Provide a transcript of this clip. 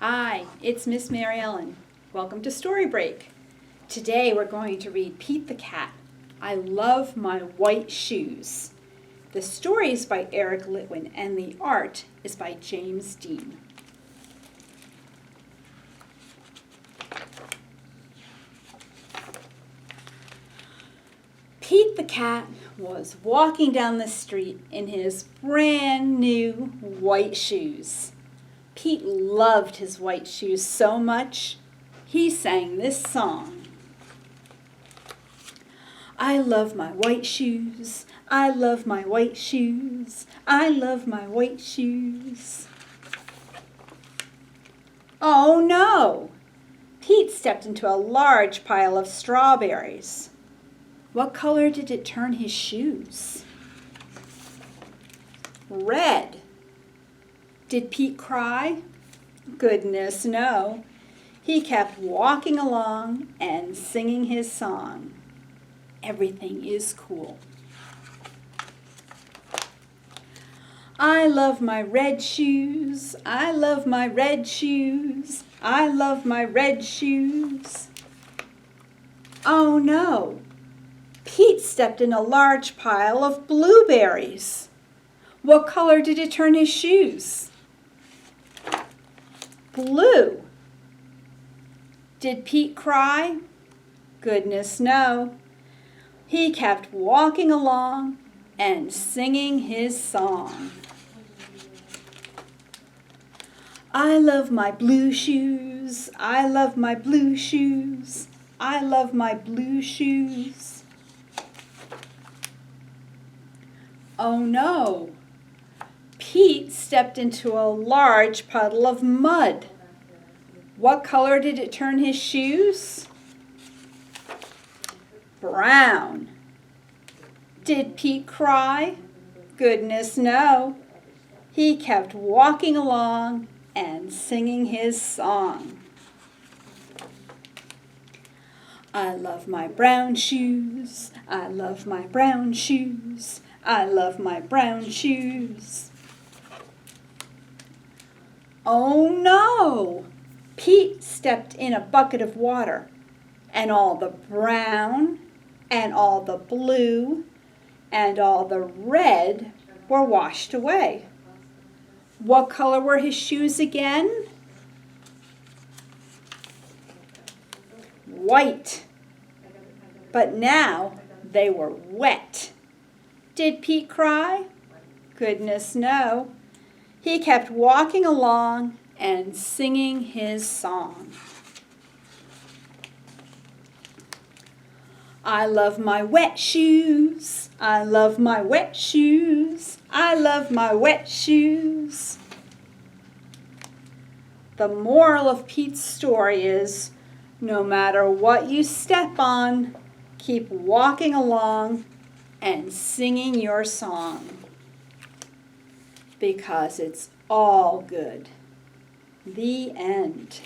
Hi, it's Miss Mary Ellen. Welcome to StoryBreak. Today we're going to read Pete the Cat, I Love My White Shoes. The story is by Eric Litwin and the art is by James Dean. Pete the cat was walking down the street in his brand new white shoes. Pete loved his white shoes so much, he sang this song. I love my white shoes, I love my white shoes, I love my white shoes. Oh no! Pete stepped into a large pile of strawberries. What color did it turn his shoes? Red. Did Pete cry? Goodness, no. He kept walking along and singing his song. Everything is cool. I love my red shoes. I love my red shoes. I love my red shoes. Oh no! Pete stepped in a large pile of blueberries. What color did it turn his shoes? Blue. Did Pete cry? Goodness, no. He kept walking along and singing his song. I love my blue shoes. I love my blue shoes. I love my blue shoes. Oh no! Pete stepped into a large puddle of mud. What color did it turn his shoes? Brown. Did Pete cry? Goodness, no. He kept walking along and singing his song. I love my brown shoes. I love my brown shoes. I love my brown shoes. Oh no! Pete stepped in a bucket of water, and all the brown, and all the blue, and all the red were washed away. What color were his shoes again? White. But now they were wet. Did Pete cry? Goodness, no. He kept walking along and singing his song. I love my wet shoes. I love my wet shoes. I love my wet shoes. The moral of Pete's story is, no matter what you step on, keep walking along and singing your song, because it's all good. The end.